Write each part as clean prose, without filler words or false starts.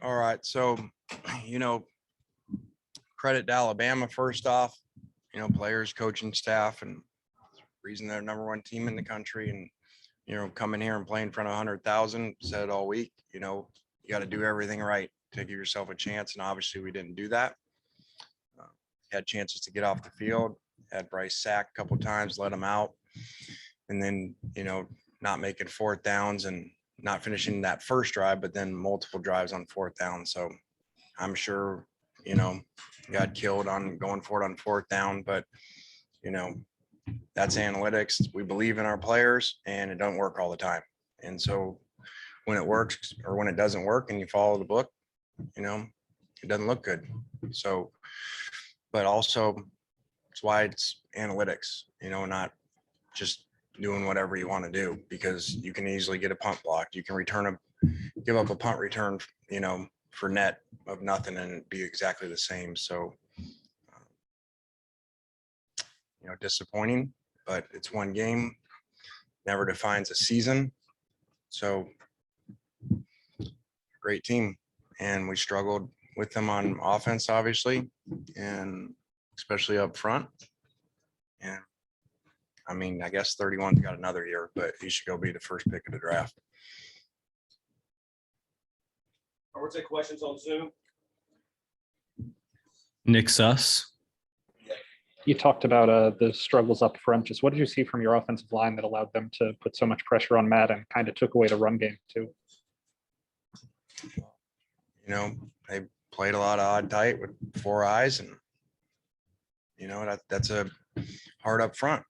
All right. So, you know, credit to Alabama first off, players, coaching staff, and reason they're number one team in the country. And, coming here and playing in front of 100,000, said it all week, you got to do everything right to give yourself a chance. And obviously we didn't do that. Had chances to get off the field, had Bryce sacked a couple times, let him out. And then, not making fourth downs and not finishing that first drive, but then multiple drives on fourth down. So I'm sure, got killed on going for it on fourth down, but, that's analytics. We believe in our players and it doesn't work all the time. And so when it works or when it doesn't work and you follow the book, it doesn't look good. So, but also it's why it's analytics, not just doing whatever you want to do, because you can easily get a punt blocked. You can give up a punt return, for net of nothing and it'd be exactly the same. So, disappointing, but it's one game, never defines a season. So great team. And we struggled with them on offense, obviously, and especially up front. And I mean, I guess 31's got another year, but he should go be the first pick of the draft. We'll take questions on Zoom. Nick Suss. You talked about the struggles up front. Just what did you see from your offensive line that allowed them to put so much pressure on Matt and kind of took away the run game too? They played a lot of odd tight with four eyes, and that's a hard up front,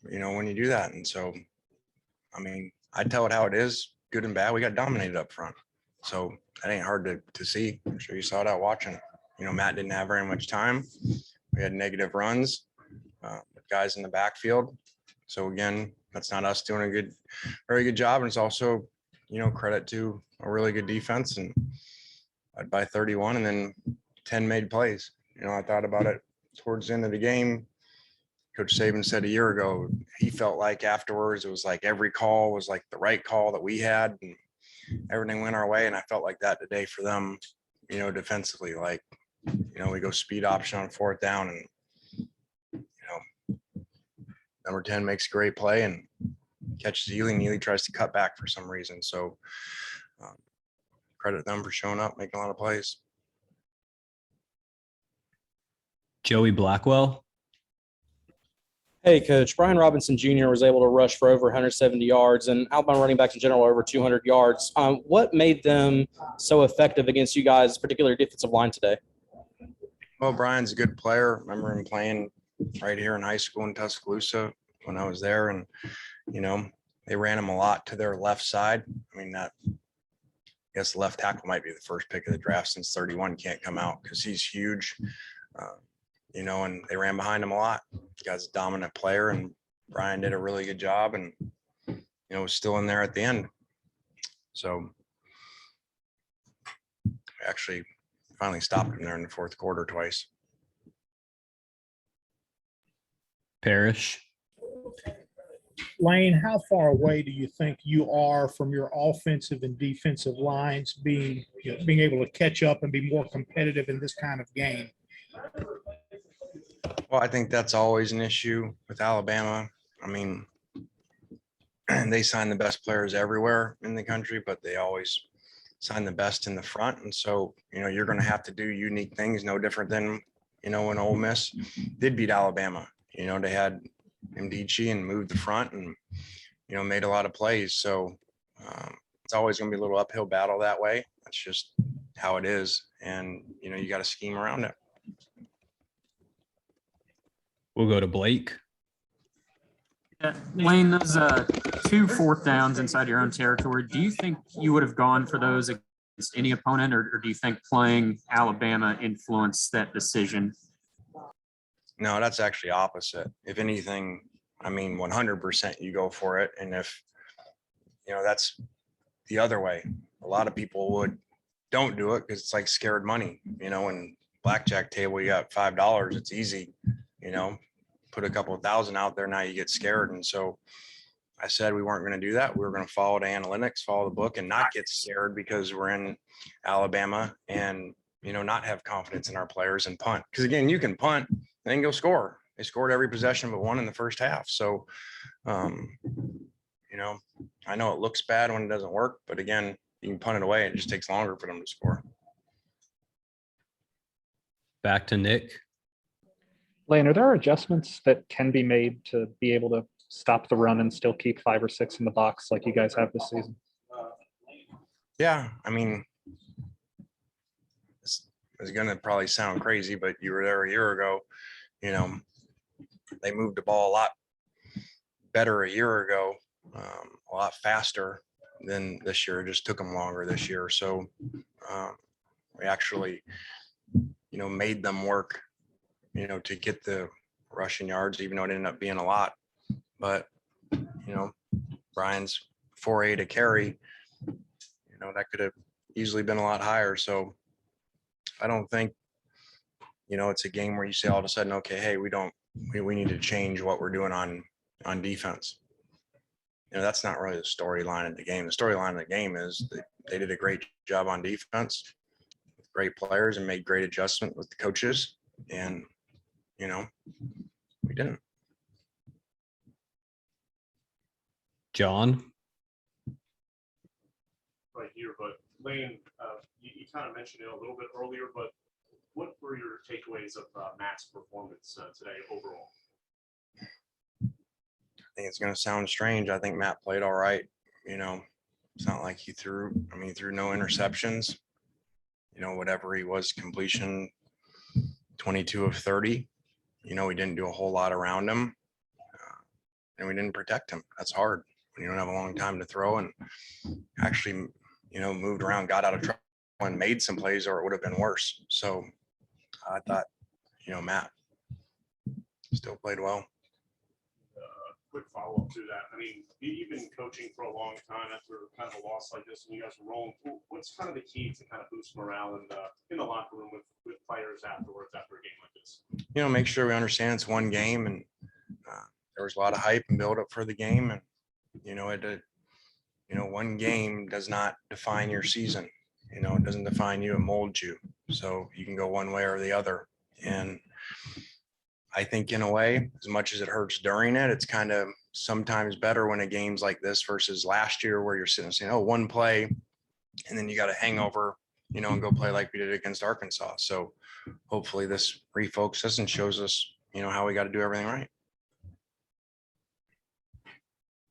when you do that. And so, I mean, I tell it how it is, good and bad. We got dominated up front. So that ain't hard to see. I'm sure you saw that watching. Matt didn't have very much time. We had negative runs with guys in the backfield. So again, that's not us doing a very good job. And it's also, credit to a really good defense. And I'd buy 31 and then 10 made plays. I thought about it towards the end of the game. Coach Saban said a year ago, he felt like afterwards, it was like every call was like the right call that we had and everything went our way. And I felt like that today for them, defensively, like, we go speed option on fourth down and, number 10 makes a great play and catches Ely. Ely tries to cut back for some reason. So credit them for showing up, making a lot of plays. Joey Blackwell. Hey, Coach. Brian Robinson Jr. was able to rush for over 170 yards, and Alabama running backs in general over 200 yards. What made them so effective against you guys, particularly defensive line today? Well, Brian's a good player. I remember him playing right here in high school in Tuscaloosa when I was there. And, they ran him a lot to their left side. I mean, I guess left tackle might be the first pick of the draft since 31 can't come out because he's huge. And they ran behind him a lot. The guy's a dominant player, and Brian did a really good job and, was still in there at the end. So actually finally stopped him there in the fourth quarter twice. Parrish. Lane, how far away do you think you are from your offensive and defensive lines being able to catch up and be more competitive in this kind of game? Well, I think that's always an issue with Alabama. I mean, they sign the best players everywhere in the country, but they always sign the best in the front. And so, you're going to have to do unique things, no different than, when Ole Miss did beat Alabama. They had Mdici and moved the front and, made a lot of plays. So it's always going to be a little uphill battle that way. That's just how it is. And, you got to scheme around it. We'll go to Blake. Yeah, Lane, those 2 fourth downs inside your own territory, do you think you would have gone for those against any opponent, or do you think playing Alabama influenced that decision? No, that's actually opposite. If anything, I mean, 100% you go for it. And if, that's the other way. A lot of people don't do it because it's like scared money, when blackjack table, you got $5, it's easy, put a couple of thousand out there. Now you get scared. And so I said we weren't going to do that. We were going to follow the analytics, follow the book, and not get scared because we're in Alabama and, not have confidence in our players and punt. Because again, you can punt and then go score. They scored every possession but one in the first half. So, I know it looks bad when it doesn't work, but again, you can punt it away. It just takes longer for them to score. Back to Nick. Lane, are there adjustments that can be made to be able to stop the run and still keep 5 or 6 in the box like you guys have this season? Yeah, I mean, it's going to probably sound crazy, but you were there a year ago. They moved the ball a lot better a year ago, a lot faster than this year. It just took them longer this year. So we actually, made them work, to get the rushing yards, even though it ended up being a lot. But, Brian's 4.8 a carry, that could have easily been a lot higher. So I don't think, it's a game where you say all of a sudden, okay, hey, we need to change what we're doing on defense. That's not really the storyline of the game. The storyline of the game is that they did a great job on defense with great players and made great adjustment with the coaches. And, we didn't. John. Right here, but Lane, you kind of mentioned it a little bit earlier, but what were your takeaways of Matt's performance today overall? I think it's going to sound strange. I think Matt played all right. It's not like he threw no interceptions. Whatever he was, completion 22 of 30. We didn't do a whole lot around him. And we didn't protect him. That's hard when you don't have a long time to throw, and actually, moved around, got out of trouble and made some plays, or it would have been worse. So I thought, Matt still played well. Quick follow-up to that. I mean, you've been coaching for a long time after kind of a loss like this, and you guys are rolling. What's kind of the key to kind of boost morale in the locker room with players afterwards after a game like this? Make sure we understand it's one game, and there was a lot of hype and build up for the game, and one game does not define your season. It doesn't define you, it molds you. So you can go one way or the other. And I think in a way, as much as it hurts during it, it's kind of sometimes better when a game's like this versus last year where you're sitting saying, oh, one play, and then you got a hangover, and go play like we did against Arkansas. So hopefully this refocuses and shows us, how we got to do everything right.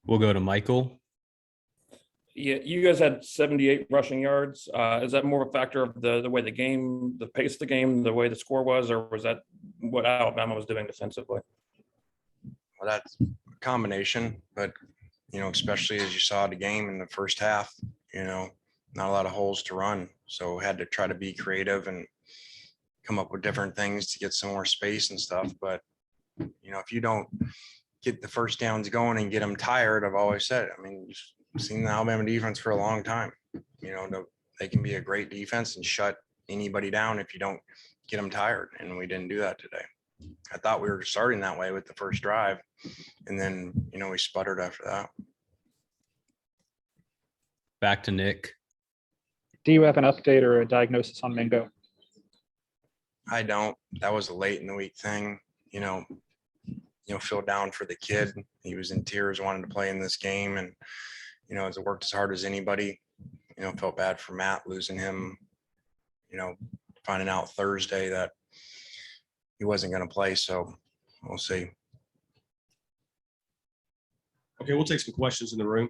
We'll go to Michael. Yeah, you guys had 78 rushing yards. Is that more of a factor of the way the game, the pace of the game, the way the score was, or was that what Alabama was doing defensively? Well, that's a combination, but, especially as you saw the game in the first half, not a lot of holes to run. So had to try to be creative and come up with different things to get some more space and stuff. But, if you don't get the first downs going and get them tired, I've always said, you've seen the Alabama defense for a long time. They can be a great defense and shut anybody down if you don't get them tired. And we didn't do that today. I thought we were starting that way with the first drive, and then, we sputtered after that. Back to Nick. Do you have an update or a diagnosis on Mingo? I don't. That was a late in the week thing. Feel down for the kid. He was in tears, wanted to play in this game, and has worked as hard as anybody. Felt bad for Matt losing him. Finding out Thursday that he wasn't going to play. So we'll see. Okay, we'll take some questions in the room.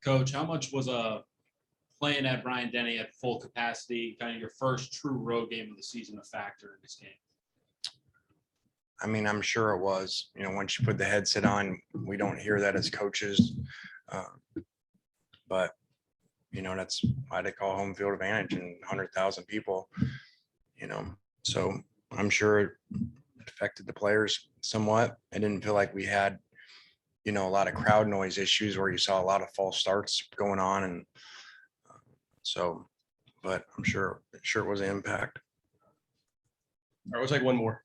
Coach, how much was playing at Bryant-Denny at full capacity, kind of your first true road game of the season, a factor in this game? I'm sure it was. Once you put the headset on, we don't hear that as coaches. But, that's why they call home field advantage and 100,000 people, So I'm sure it affected the players somewhat. I didn't feel like we had, a lot of crowd noise issues where you saw a lot of false starts going on. And so, but I'm sure it was an impact. All right, we'll take one more.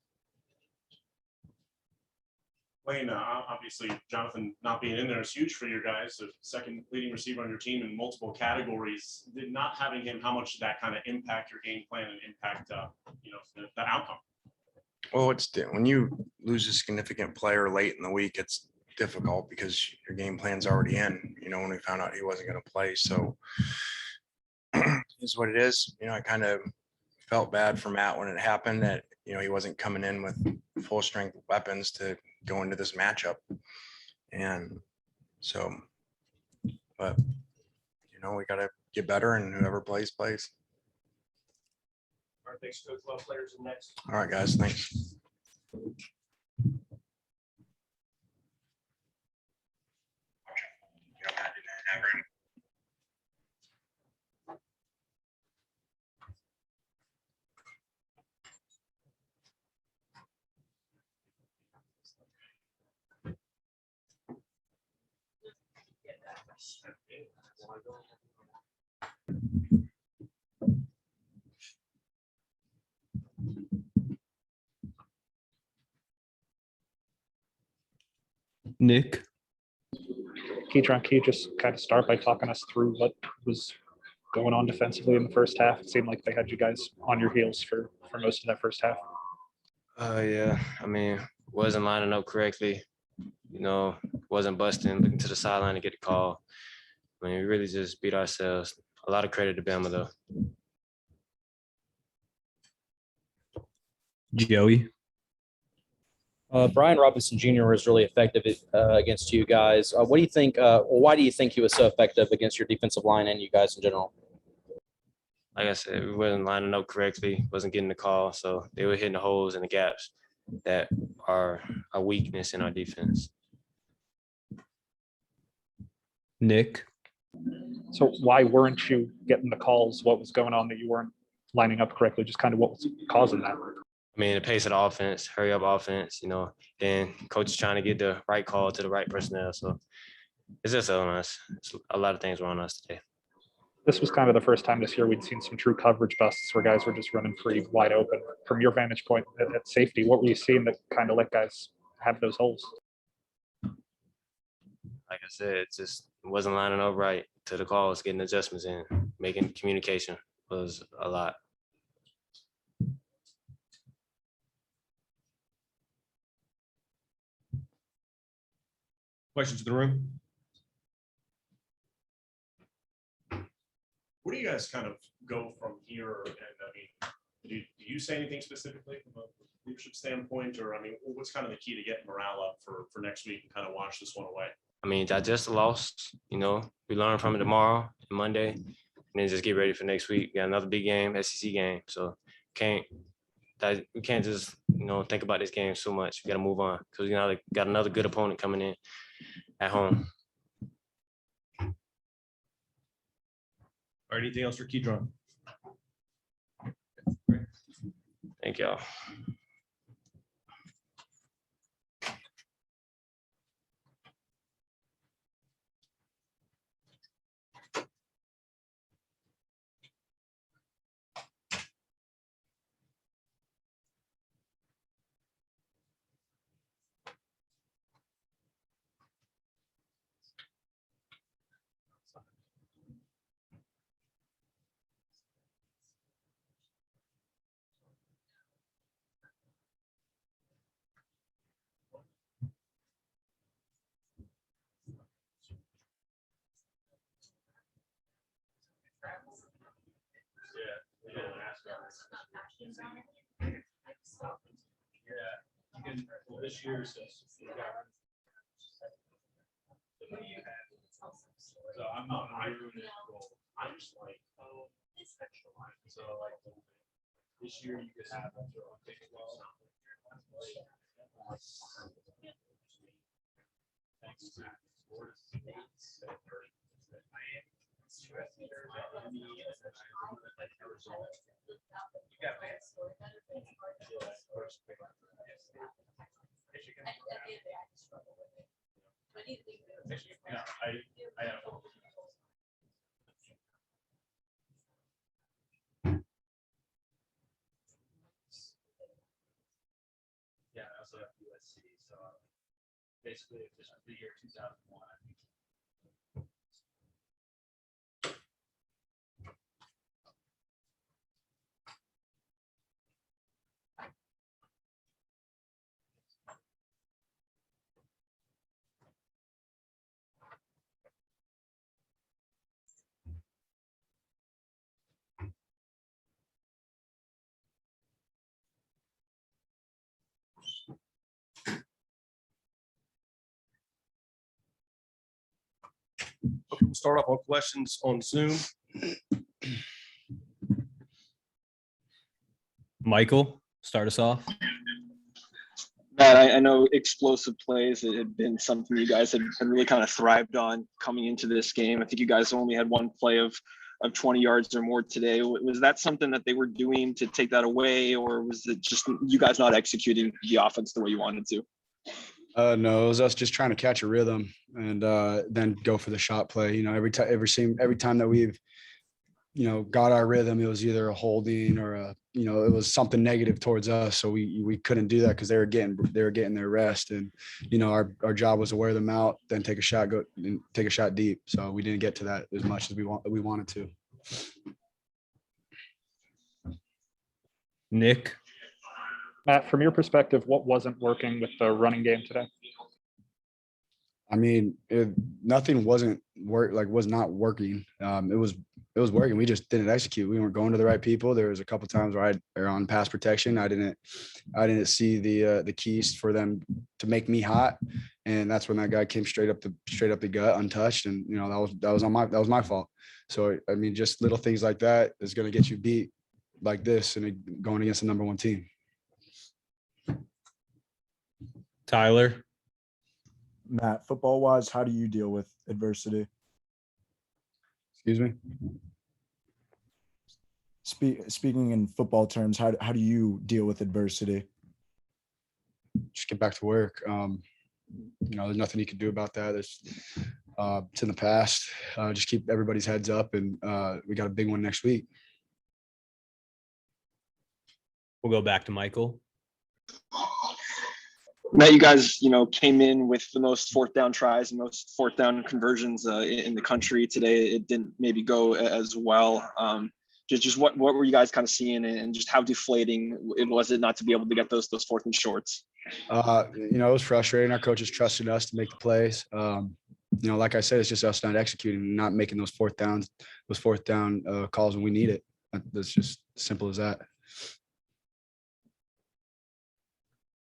Lane, obviously Jonathan not being in there is huge for you guys. The second leading receiver on your team in multiple categories. Did not having him, how much did that kind of impact your game plan and impact, the outcome? Well, when you lose a significant player late in the week, it's difficult because your game plan's already in, when we found out he wasn't going to play. So is what it is. I kind of felt bad for Matt when it happened that, he wasn't coming in with full strength weapons to go into this matchup. And so, but, we got to get better, and whoever plays, plays. All right, thanks, Coach. 12 players in next. All right, guys. Thanks. Nick, Keydron, can you just kind of start by talking us through what was going on defensively in the first half? It seemed like they had you guys on your heels for most of that first half. Yeah, I mean, wasn't lining up correctly, wasn't busting, looking to the sideline to get the call. I mean, we really just beat ourselves. A lot of credit to Bama, though. Joey, Brian Robinson Jr. was really effective against you guys. What do you think? Why do you think he was so effective against your defensive line and you guys in general? Like I said, we wasn't lining up correctly, wasn't getting the call, so they were hitting the holes and the gaps that are a weakness in our defense. Nick, So why weren't you getting the calls? What was going on that you weren't lining up correctly? Just kind of what was causing that? I mean, the pace of the offense, hurry up offense, then coach is trying to get the right call to the right personnel. So it's just on us. A lot of things were on us today. This was kind of the first time this year we'd seen some true coverage busts where guys were just running free wide open. From your vantage point at safety, what were you seeing that kind of let guys have those holes? Like I said, it just wasn't lining up right to the calls, getting adjustments in, making communication was a lot. Questions in the room? Where do you guys kind of go from here? And do you say anything specifically from a leadership standpoint, or what's kind of the key to getting morale up for next week and kind of wash this one away? I mean, digest the loss, we learn from it tomorrow and Monday, and then just get ready for next week. We got another big game, SEC game. So we can't just, think about this game so much. We got to move on because we got another good opponent coming in at home. Or anything else for Keydron? Thank y'all. Well, this year, so I'm not. I'm just like, So like this year you could have up to I have. Yeah, I also have USC, so basically just the year 2001. Okay, we'll start off on questions on Zoom. Michael, start us off. Matt, I know explosive plays had been something you guys had really kind of thrived on coming into this game. I think you guys only had one play of 20 yards or more today. Was that something that they were doing to take that away, or was it just you guys not executing the offense the way you wanted to? No, it was us just trying to catch a rhythm and then go for the shot play. You know, every time that we've, got our rhythm, it was either a holding or it was something negative towards us. So we couldn't do that because they were getting their rest, and our job was to wear them out, then take a shot deep. So we didn't get to that as much as we wanted to. Nick. Matt, from your perspective, what wasn't working with the running game today? I mean, nothing was not working. It was working. We just didn't execute. We weren't going to the right people. There was a couple times where on pass protection, I didn't see the keys for them to make me hot, and that's when that guy came straight up the gut, untouched, and that was my fault. So I mean, just little things like that is going to get you beat like this, and going against the number one team. Tyler. Matt, football wise, how do you deal with adversity? Excuse me? Speaking in football terms, how do you deal with adversity? Just get back to work. There's nothing you can do about that. It's in the past. Just keep everybody's heads up, and we got a big one next week. We'll go back to Michael. Matt, you guys, came in with the most fourth down tries and most fourth down conversions in the country today. It didn't maybe go as well. Just what were you guys kind of seeing, and just how deflating was it not to be able to get those fourth and shorts? It was frustrating. Our coaches trusted us to make the plays. Like I said, it's just us not executing, not making those fourth down calls when we need it. That's just simple as that.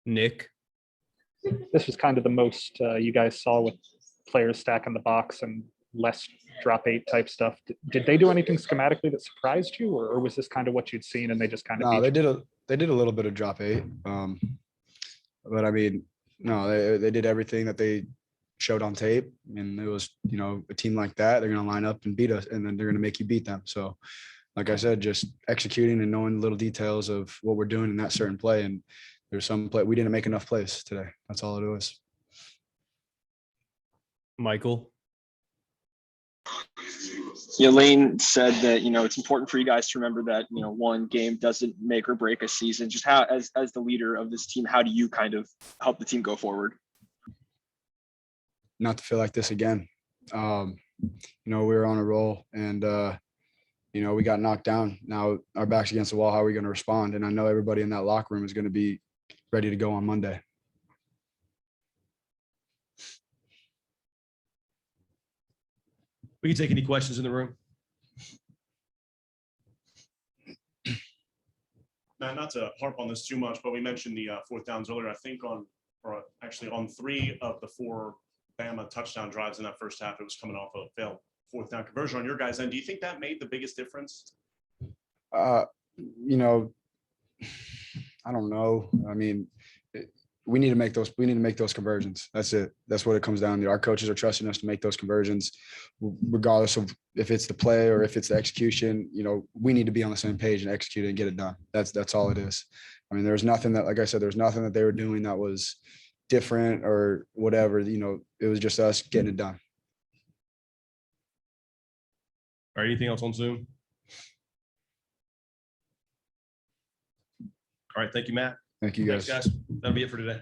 Nick. This was kind of the most you guys saw with players stacking the box and less drop 8 type stuff. Did they do anything schematically that surprised you, or was this kind of what you'd seen and they just kind of? No, they did a little bit of drop 8, but I mean, no, they did everything that they showed on tape, and it was a team like that, they're going to line up and beat us, and then they're going to make you beat them. So, like I said, just executing and knowing little details of what we're doing in that certain play, and there's some play we didn't make enough plays today. That's all it was. Michael. Lane said that it's important for you guys to remember that one game doesn't make or break a season. Just how, as the leader of this team, how do you kind of help the team go forward? Not to feel like this again. We were on a roll, and we got knocked down. Now our back's against the wall. How are we going to respond? And I know everybody in that locker room is going to be ready to go on Monday. We can take any questions in the room. Matt, not to harp on this too much, but we mentioned the fourth downs earlier. I think on 3 of the 4 Bama touchdown drives in that first half, it was coming off a failed fourth down conversion on your guys' end. Do you think that made the biggest difference? I don't know. I mean, we need to make those. We need to make those conversions. That's it. That's what it comes down to. Our coaches are trusting us to make those conversions, regardless of if it's the play or if it's the execution. We need to be on the same page and execute it and get it done. That's all it is. I mean, there's nothing that, like I said, there's nothing that they were doing that was different or whatever. It was just us getting it done. All right. Anything else on Zoom? All right. Thank you, Matt. Thank you, guys. Thanks, guys. That'll be it for today.